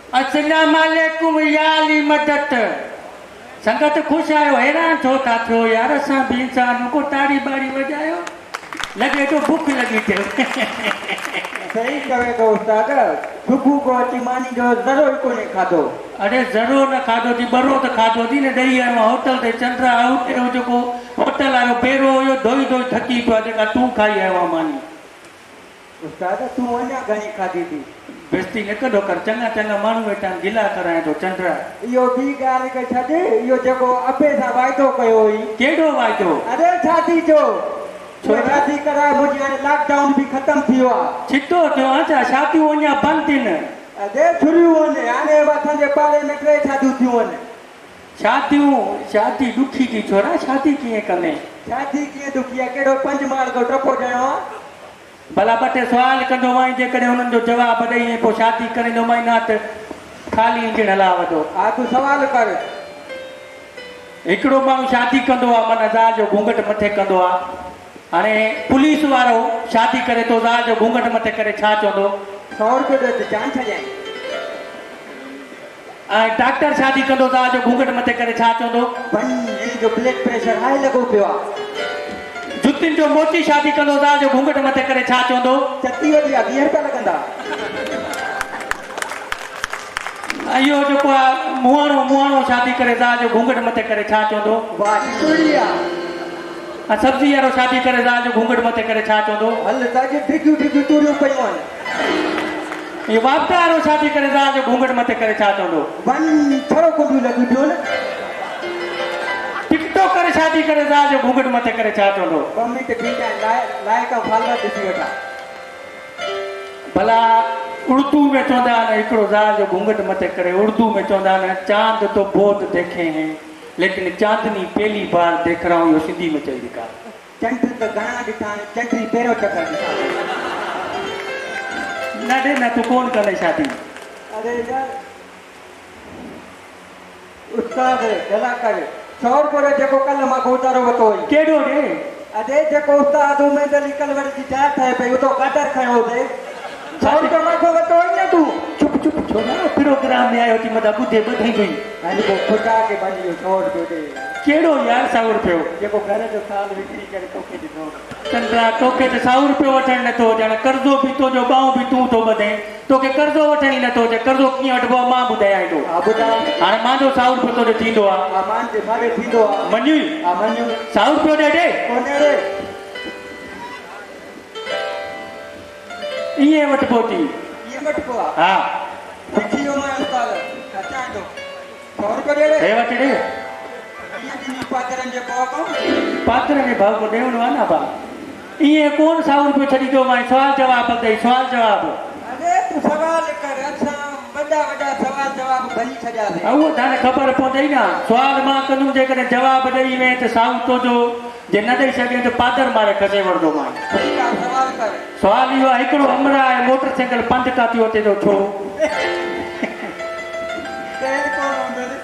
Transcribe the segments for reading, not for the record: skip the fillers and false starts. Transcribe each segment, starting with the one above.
अस्सलाम वालेकुम याली मदद। संगत खुश आयो, हैरान छो था थियो यार? असां भी इंसान को ताड़ी बाड़ी वजायो, लगे तो भूख लगी थे। सही कहे तो उस्ताद, सुबह को अची मानी जो जरो ही कोने खाधो। अरे जरो न खाधो थी, बरो तो खाधो थी ने। ॾेई आयो होटल ते चंद्रा आउट हो जेको होटल वारो पेरो हुयो धोई धोई थकी पियो, जेका तूं खाई आयो मानी। उस्ताद तू अञा घणी खाधी थी? बेस्ती न कढो कर, चङा चङा माण्हू वेठा गिला कराए तो चंद्रा। इहो बी ॻाल्हि खे छॾ, इहो जेको अबे सां वाइदो कयो हुई। केॾो वाइदो? अरे शादी जो शादी कराए मुंहिंजी हाणे लॉकडाउन बि ख़तम थी वियो आहे। छितो थियो आहे छा? शादियूं अञा बंदि आहिनि। अरे शुरू वञे हाणे असांजे पाड़े में 3 शादियूं थियूं आहिनि। शादी ॾुखी थी छोरा, शादी कीअं कंदे? शादी कीअं ॾुखी आहे? कहिड़ो 5 माड़ जो टपो ॾियणो आहे? भला 2 टे सुवाल कंदो मां, जेकॾहिं हुननि जो जवाबु ॾेई पोइ शादी करे मां न त ख़ाली इंजण हला वठो। हा तूं सवाल कर। हिकिड़ो माण्हू शादी कंदो आहे, माना ज़ाल जो घूंघट मथे कंदो आहे। हाणे पुलिस वारो शादी करे तो ज़ाल जो घूंघट मथे करे छा चवंदो? 100 रुपये ॾे जान छॾियां। ऐं डॉक्टर शादी कंदो ज़ाल जो घूंघट मथे करे छा चवंदो? हिन जो ब्लड प्रेशर हाई लॻो पियो आहे। जुतियुनि जो मोची शादी कंदो ज़ाल जो घूंघट मथे करे छा चवंदो? चती वधी आहे, 20 रुपया लॻंदा। इहो जेको आहे मुआणो शादी करे ज़ाल जो घूंघट मथे करे छा चवंदो? वाह टुड़ी आहे। सब्जी वारो शादी करे ज़ाल जो घूंघट मथे करे छा चवंदो? हल ताजे ढिगियूं तूरियूं पयूं आहिनि। इहो वापता वारो शादी करे ज़ाल जो घूंघट मथे करे छा चवंदो? वन थोरो कुंडियूं लॻी पियो न। टिकटॉक करे शादी करे ज़ाल जो घूंघट मथे करे छा चवंदो? 2 मिंट ठीक है, लाइक फालवा ॾिसी वठा। भला उर्दू में चवंदा आहिनि हिकिड़ो ज़ाल जो घूंघट मथे करे, उर्दू में चवंदा आहिनि चांद तो बहुत देखे हैं लेकिन चांदनी पहली बार देख रहा हूँ। इहो सिंधी में चई दिका। चंड त घणा ॾिठा आहिनि, चंडी पहिरियों चकर ॾिठा। न ॾे न, तूं कोन कंदे शादी। अरे यार उस्ताद गला कर। 100 रुपये जेको कल्ह मां उतारो वरितो हुई। केॾो ॾे? अरे जेको उस्ताद उमेद अली कलवर जी जाइ ठाहे पई, उतो कटर खयो हुते। 100 रुपया मां वरितो हुई न तूं। चुप छो न? प्रोग्राम में आयो थी मता ॿुधे ॿुधाई गई। हाणे को खुदा के बनी 100 रुपयो ॾे। केड़ो यार 100 रुपयो? जेको घर जो साल विकिरी करे तोखे ॾिनो। चंद्रा तोखे त 100 रुपयो वठण नथो ॼण, कर्ज़ो बि तो जो बाऊं बि तूं थो ॿधे। तोखे कर्ज़ो वठण ई नथो अचे। कर्ज़ो कीअं वठिबो आहे मां ॿुधायां थो। हा ॿुधा। हाणे मुंहिंजो 100 रुपयो तोखे थींदो आहे? हा मान जे सारे थींदो आहे। मञी? हा मञू। 100 रुपयो ॾे कोने रे ईअं वठिबो थी? ईअं वठिबो आहे? हा सिखी वियो मां उस्ताद। अचां थो 100 रुपया ॾे। हे वठ ॾे। ईअं ॾिनी पातरनि जे भाउ खां। पात्र जे भाउ को ॾियणो आहे न भाउ। ईअं कोन 100 रुपयो छॾी ॾियो मां। सुवाल जवाब ॾेई, सुवाल जवाब। अरे तूं सवाल कर, असां वॾा सवाल जवाब भरी छॾियासीं। उहो तव्हांखे ख़बर पवंदी न। सुवाल मां कंदुमि, जेकॾहिं जवाबु ॾेई वञे त साऊ तुंहिंजो, जे न ॾेई सघे त पादर मारे खसे वठंदो मां। सवाल कर। सुवाल इहो आहे, हिकिड़ो अमरा आहे मोटरसाइकिल पंधु काथी हुते थो छो?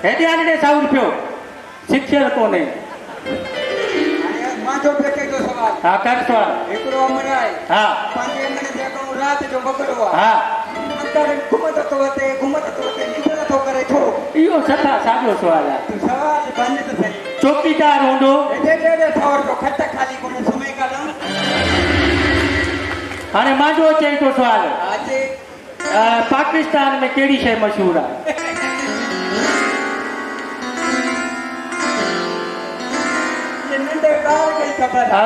हेॾे हाणे ॾे 100 रुपयो। सिखियल कोन्हे। मांजो बेटे जो सवाल। हा कर सुवाल। हिकिड़ो अमरा आहे। हा 5 महीने जेको राति जो बकरो आहे। हा अंदरि घुमंदो थो वञे निंड नथो करे छो? इहो सफ़ा साॻियो सुवाल आहे। तूं सवाल बंदि त सही। चौकीदार हूंदो। हेॾे 100 रुपयो खट खाली कोन्हे सुम्ही ॻाल्हां। हाणे मुंहिंजो अचे थो सुवाल। अचे। पाकिस्तान में कहिड़ी शइ मशहूरु आहे?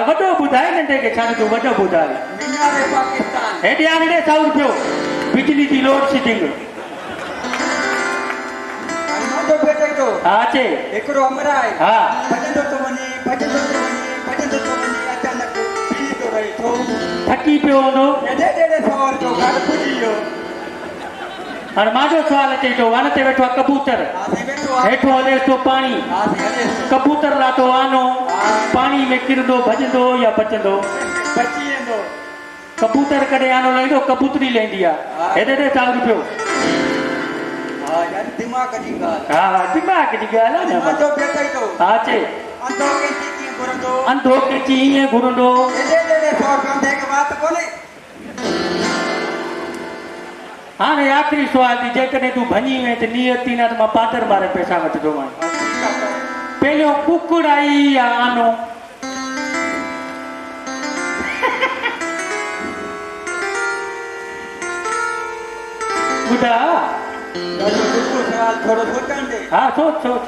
वॾो ॿुधाए, नंढे खे छा तूं वॾो ॿुधाए। हेॾे हाणे ॾे 100 रुपयो। बिजली जी लोड शेडिंग। हा अचे। हिकिड़ो अमरा आहे। हा भॼंदो थो वञे अचानक बिजली थो रहे थो। थकी पियो हूंदो। हेॾे 100 रुपयो घर पुॼी वियो। हाणे मुंहिंजो सुवाल अचे थो। वण ते वेठो आहे कबूतर, हेठो हलेसि थो पाणी। कबूतर लाथो आनो, पाणी में किरंदो भॼंदो या बचंदो? बची वेंदो। कबूतर कॾहिं आनो लहींदो, कबूतरी लहींदी आहे। हेॾे ॾे 100 रुपयो। हा यार दिमाग़ जी ॻाल्हि। हा दिमाग़ जी ॻाल्हि आहे न। मुंहिंजो बेटो ई थो। हा अचे। अंधो कैंची कीअं घुरंदो? अंधो कैंची ईअं घुरंदो। हेॾे 100 रुपया दे के बात कोन्हे। हाँ ने आखिरी सवाल थी जेकॾहिं तूं भञी वएं त नियत थी न त मां पादर मारे पैसा वठंदो मां पहिरियों कुकुड़ आई या आनो ॿुधा ॾाढो ॾुखियो सवाल थोरो सोचण दे हा सोच सोच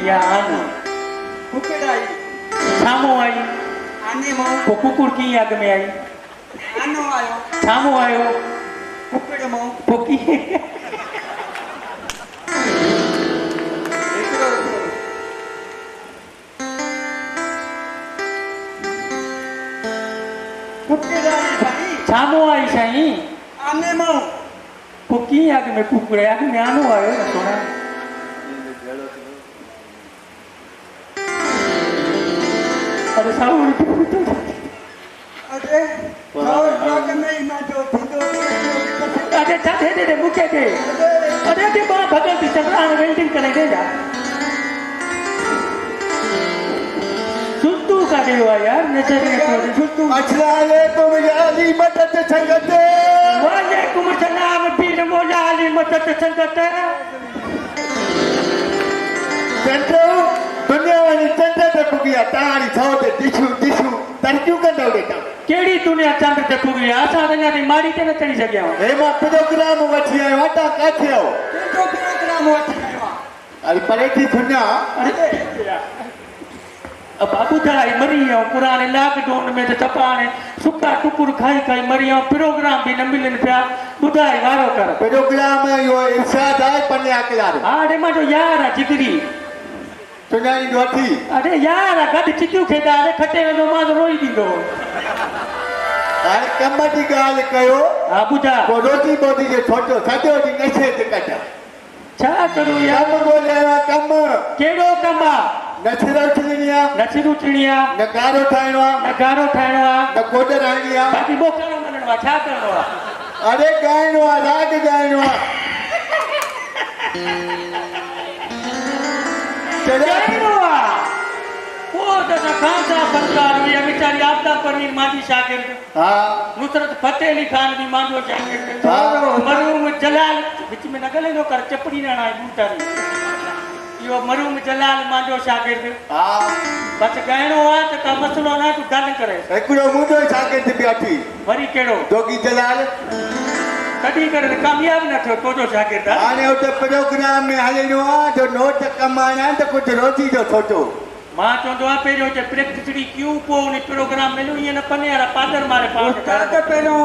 या आनो कुकड़ आई साम्हूं आई आने मां पोइ कुकुड़ कीअं अॻ में आई आनो आयो साम्हूं आयो कुकड़ मां पोइ कीअं हिकिड़ो कुकड़ आई भाई साम्हूं आई साईं आने मां पोइ कीअं अॻ में कुकुड़ अॻ में आनो आयो न थोरा अरे साम्हूं अरे और राग नहीं मैं जो थींदो अरे छा थिए दे मूंखे दे अरे ते मां भॻत चक्रान वेल्डिंग करे दे जा सुतू काढे हुआ यार नजर में सुतू अस्सलामुअलैकुम या अली मदद संगत वालेकुम सलाम पीर मौला अली मदद संगत चंद्रो दुनिया वाली चंद्र ते पुगिया तारी छो ते दिशू तरक्यू कंदो बेटा केड़ी दुनिया चंद्र ते पुगी असां अञा ताईं माड़ी ते न चढ़ी सघिया आहियूं। हे मां प्रोग्राम वठी आयो वाटा काथे आओ केजो प्रोग्राम वठी आयो अरे परेठी दुनिया अब बाबू थड़ाई मरी आऊं पुराने लॉकडाउन में त तपाने सुका टुकुर खाई खाई मरी आऊं प्रोग्राम भी न मिलन पिया ॿुधाई वारो कर प्रोग्राम यो इरशाद आहे पन्ने अकलार हा रे मांजो यार आहे जिगरी सुनाई वठी अरे यार आहे गॾु चिटियूं खेॾा अरे खटे वेंदो मां त रोई ॾींदो हाणे कम जी ॻाल्हि कयो हा ॿुधा पोइ रोटी बोटी जो छोटो सॼो ॾींहुं नशे ते कढ छा करूं यार कम ॻोल्हियो कम कहिड़ो कमु आहे नथिरो छिलणी आहे न सिरू चिणी आहे न गारो ठाहिणो आहे न गारो ठाहिणो आहे न गोॾ राइणी आहे बाक़ी मोकिलणो वञणो आहे छा करिणो आहे अरे ॻाइणो आहे राग ॻाइणो आहे कहिड़ो आहे पोइ त असां खानसा फनकार हुई वीचारी आपदा परवीन मांजी शागिर्द हा नुसरत फतेह अली खान भी मांजो शागिर्द हा। मरूम जलाल विच में न ॻाल्हाईंदो कर चपड़ी न हणाए बूटारी इहो मरूम जलाल मांजो शागिर्द हा बसि ॻाइणो आहे त का मसलो न तूं डन करे हिकिड़ो मुंहिंजो शागिर्द बि अची वरी कहिड़ो जोगी जलाल कॾहिं करे त कामयाबु न थियो तुंहिंजो शागिर्द आहे हाणे हुते प्रोग्राम में हलणो आहे जो नोट कमाइणा आहिनि त कुझु रोटी जो सोचो मां चवंदो आहियां पहिरियों जे प्रैक्टिसड़ी क्यों पोइ उन प्रोग्राम मिलियो ईअं न पने वारा पादर मारे उस्ताद पहिरियों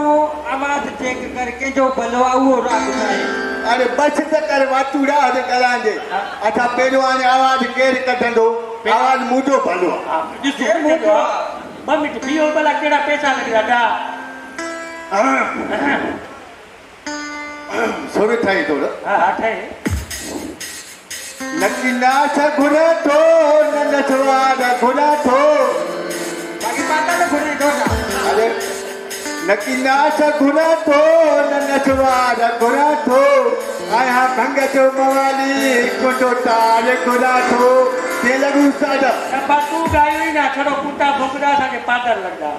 आवाज़ चेक कर कंहिंजो भलो आहे उहो राग ॻाए अरे बस त कर वातू राह ॻाल्हाइजे अच्छा पहिरियों हाणे आवाज़ केरु कढंदो आवाज़ मुंहिंजो भलो आहे ॾिसो ॿ मिंट बीहो भला कहिड़ा पैसा लॻिया सुर ठाही थोरो हा हा ठहे नकी नाश घुर थो न नसवार घुर थो बाक़ी पाता न घुरे दोटा अरे नकी नाश घुर थो न नसवार घुर थो आया भंग जो मवाली कुंडो तार घुर थो ते लॻू साडा छपा तूं ॻायो ई न छड़ो कुटा भुगड़ा असांखे पादर लॻंदा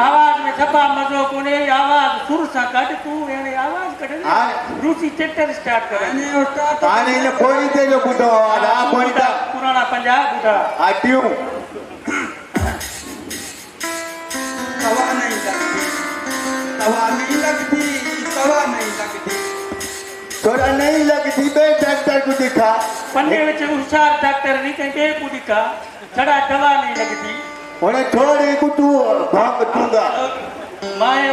आवाज़ में छपा मज़ो कोन्हे आवाज़ सुर सां कढ तूं हाणे आवाज़ कढ हा। रूसी थिएटर स्टार्ट कर हाणे उस्ताद हाणे हिन पोइ ते जो ॿुधो आवाज़ हा पोइ पुराणा 50 ॿुधा आटियूं तवा नहीं लगती तवा नहीं लगती तवा नहीं लगती थोड़ा नहीं लगती बे डॉक्टर को दिखा पन्ने विच होशियार डॉक्टर नहीं कहीं ॿिए को ॾिठा छड़ा दवा नहीं लगती हुन थोड़ी को तू भाग दूंगा माए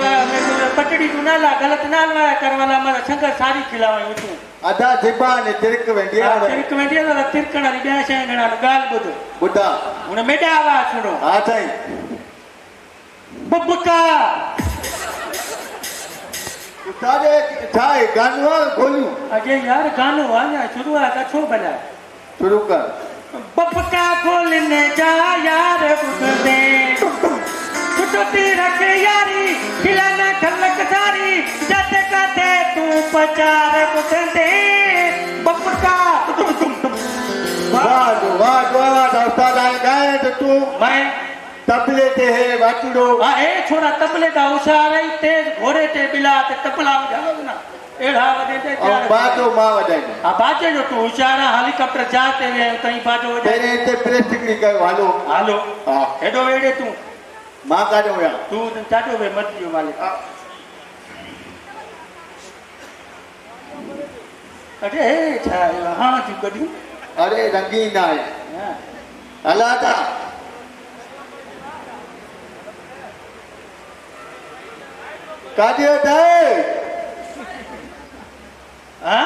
पटड़ी तू नाला गलत नाल वाया कर वाला मारा शंकर सारी खिलावायूं तूं अदा ज़बान तिरक वेंदी आहे तिरक वेंदी आहे त तिरकण वारी ॿिया शइ घणा ॻाल्हि ॿुध ॿुधा हुन मेॾा आवाज़ सुणो हा साईं बबका उतारे छा आहे गानो आहे गोलियूं अॼे यार गानो आहे या शुरू आहे त छो भला शुरू कर बबका खोलने जा यार ॿुध दे छुटी रख यारी खिलाना खलक सारी जाते काते तू पचार ॿुध दे बबका वाह वाह वाह उस्ताद आए गाए तो तू मैं तबले ते है वाचड़ो हाँ ए छोरा तबले ता होशियार आई तेज घोड़े ते बिला ते तबला जानो ना एड़ा वडे ते और बाजो मां वजाई हाँ बाजे जो तू होशियार हेलीकॉप्टर जाते वे तई बाजो वजाए तेरे ते प्रेस्टिक नी कयो हालो हालो हां हेडो वेड़े तू मां काजो या तू जाजो वे मत जो वाले अरे छा हाँ तू कढी अरे रंगीन आहे हाँ हला था काजे ठाए हाँ